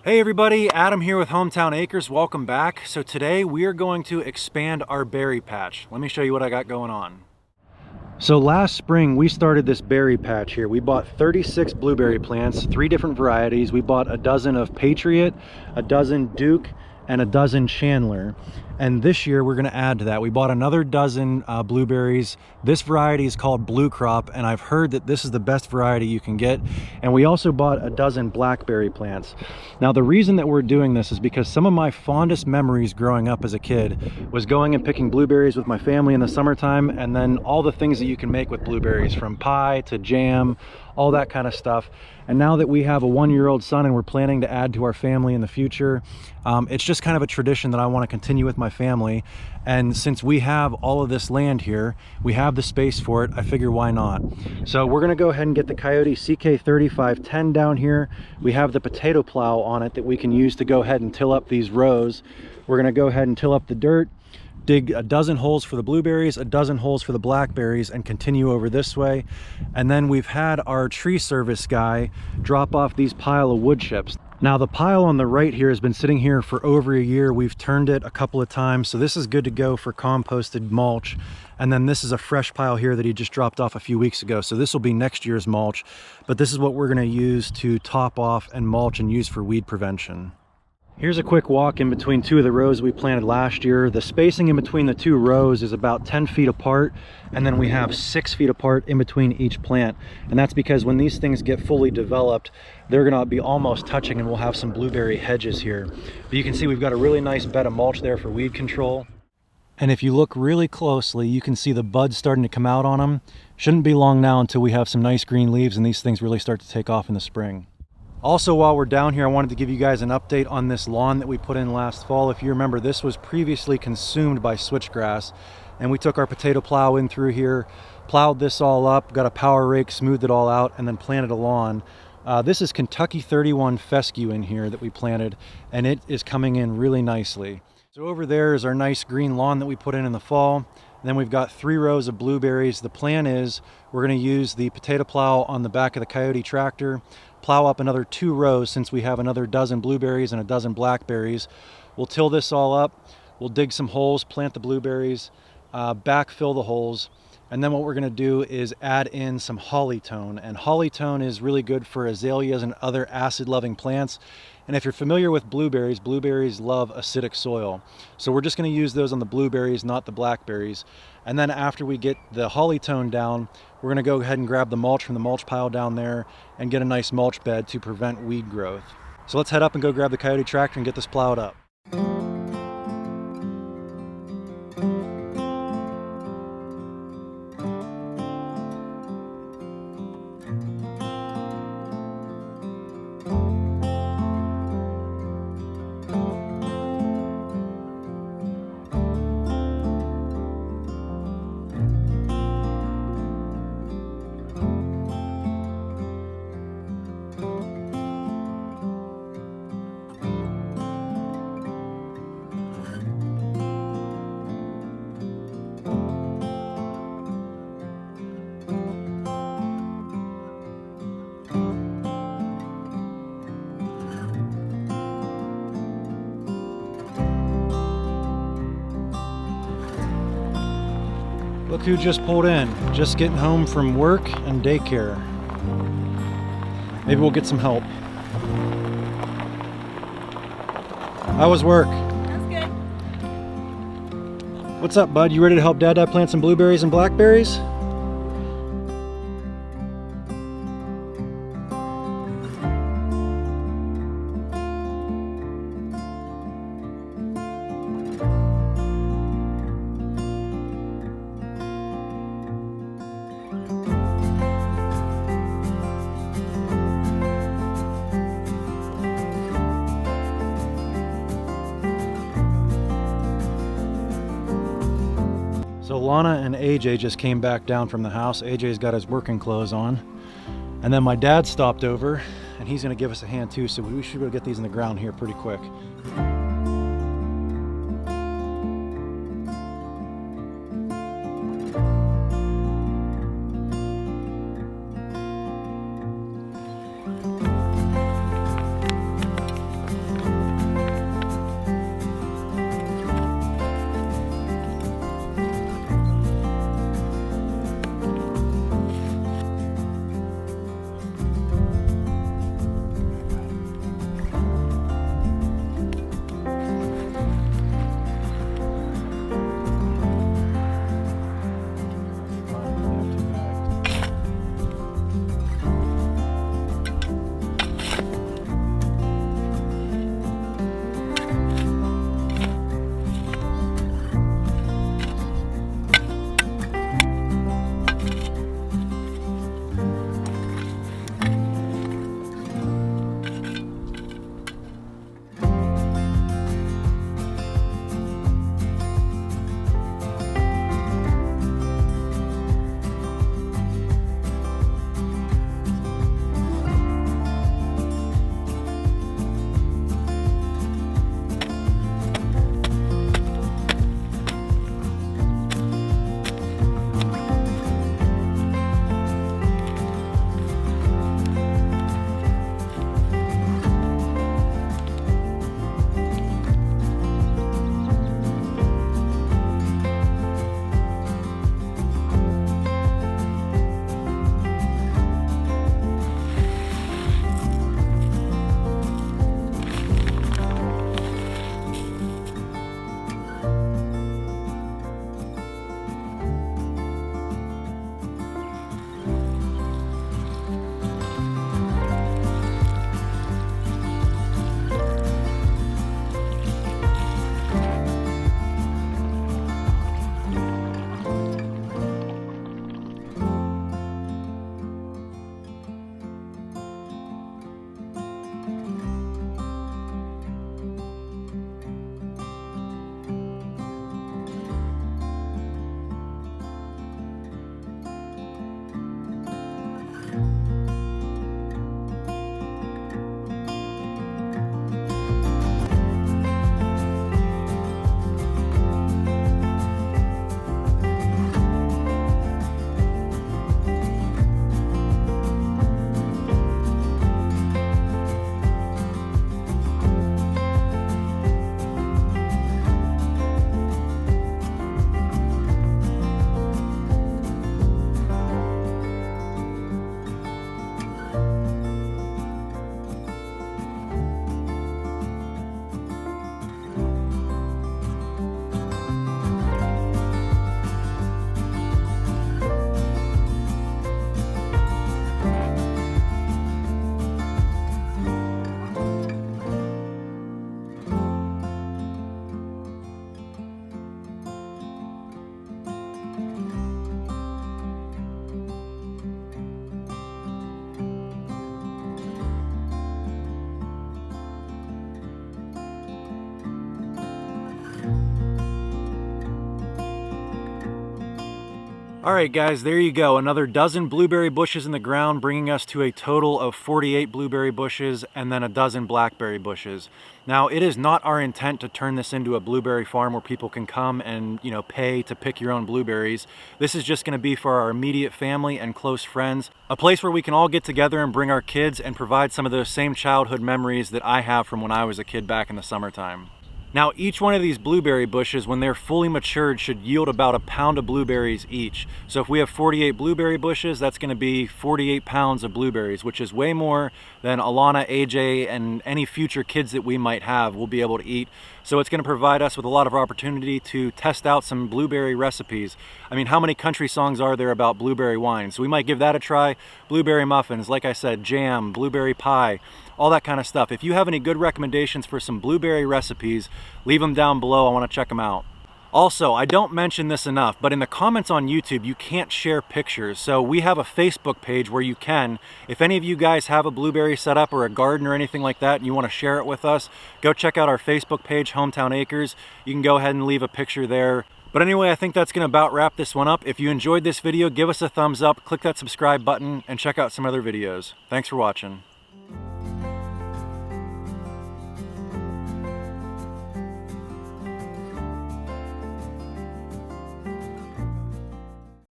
Hey everybody, Adam here with Hometown Acres. Welcome back. So today we are going to expand our berry patch. Let me show you what I got going on. So last spring we started this berry patch here. We bought 36 blueberry plants, 3 different varieties. We bought a dozen of Patriot, a dozen Duke, and a dozen Chandler. And this year we're going to add to that. We bought another dozen blueberries. This variety is called Blue Crop, and I've heard that this is the best variety you can get. And we also bought a dozen blackberry plants. Now the reason that we're doing this is because some of my fondest memories growing up as a kid was going and picking blueberries with my family in the summertime, and then all the things that you can make with blueberries, from pie to jam, all that kind of stuff. And now that we have a 1-year-old son and we're planning to add to our family in the future, it's just kind of a tradition that I want to continue with my family. And since we have all of this land here, we have the space for it, I figure why not? So we're going to go ahead and get the Coyote CK3510 down here. We have the potato plow on it that we can use to go ahead and till up these rows. We're going to go ahead and till up the dirt, dig a dozen holes for the blueberries, a dozen holes for the blackberries, and continue over this way. And then we've had our tree service guy drop off these pile of wood chips. Now the pile on the right here has been sitting here for over a year. We've turned it a couple of times, so this is good to go for composted mulch. And then this is a fresh pile here that he just dropped off a few weeks ago, so this will be next year's mulch. But this is what we're going to use to top off and mulch and use for weed prevention. Here's a quick walk in between 2 of the rows we planted last year. The spacing in between the 2 rows is about 10 feet apart, and then we have 6 feet apart in between each plant. And that's because when these things get fully developed, they're gonna be almost touching, and we'll have some blueberry hedges here. But you can see we've got a really nice bed of mulch there for weed control. And if you look really closely, you can see the buds starting to come out on them. Shouldn't be long now until we have some nice green leaves and these things really start to take off in the spring. Also, while we're down here, I wanted to give you guys an update on this lawn that we put in last fall. If you remember, this was previously consumed by switchgrass, and we took our potato plow in through here, plowed this all up, got a power rake, smoothed it all out, and then planted a lawn. This is Kentucky 31 fescue in here that we planted, and it is coming in really nicely. So over there is our nice green lawn that we put in the fall. And then we've got 3 rows of blueberries. The plan is we're going to use the potato plow on the back of the Coyote tractor, plow up another 2 rows since we have another dozen blueberries and a dozen blackberries. We'll till this all up, we'll dig some holes, plant the blueberries, backfill the holes, and then what we're going to do is add in some hollytone. And hollytone is really good for azaleas and other acid-loving plants. And if you're familiar with blueberries, blueberries love acidic soil. So we're just going to use those on the blueberries, not the blackberries. And then after we get the hollytone down, we're going to go ahead and grab the mulch from the mulch pile down there and get a nice mulch bed to prevent weed growth. So let's head up and go grab the Coyote tractor and get this plowed up. Look who just pulled in, just getting home from work and daycare. Maybe we'll get some help. How was work? That's good. What's up, bud? You ready to help Dad plant some blueberries and blackberries? So Lana and AJ just came back down from the house. AJ's got his working clothes on. And then my dad stopped over, and he's gonna give us a hand too, so we should be able to get these in the ground here pretty quick. All right, guys, there you go. Another dozen blueberry bushes in the ground, bringing us to a total of 48 blueberry bushes and then a dozen blackberry bushes. Now, it is not our intent to turn this into a blueberry farm where people can come and, pay to pick your own blueberries. This is just going to be for our immediate family and close friends, a place where we can all get together and bring our kids and provide some of those same childhood memories that I have from when I was a kid back in the summertime. Now, each one of these blueberry bushes, when they're fully matured, should yield about a pound of blueberries each. So if we have 48 blueberry bushes, that's going to be 48 pounds of blueberries, which is way more than Alana, AJ, and any future kids that we might have will be able to eat. So it's going to provide us with a lot of opportunity to test out some blueberry recipes. I mean, how many country songs are there about blueberry wine? So we might give that a try. Blueberry muffins, like I said, jam, blueberry pie, all that kind of stuff. If you have any good recommendations for some blueberry recipes, leave them down below. I want to check them out. Also, I don't mention this enough, but in the comments on YouTube, you can't share pictures. So we have a Facebook page where you can. If any of you guys have a blueberry setup or a garden or anything like that and you want to share it with us, go check out our Facebook page, Hometown Acres. You can go ahead and leave a picture there. But anyway, I think that's going to about wrap this one up. If you enjoyed this video, give us a thumbs up, click that subscribe button, and check out some other videos. Thanks for watching.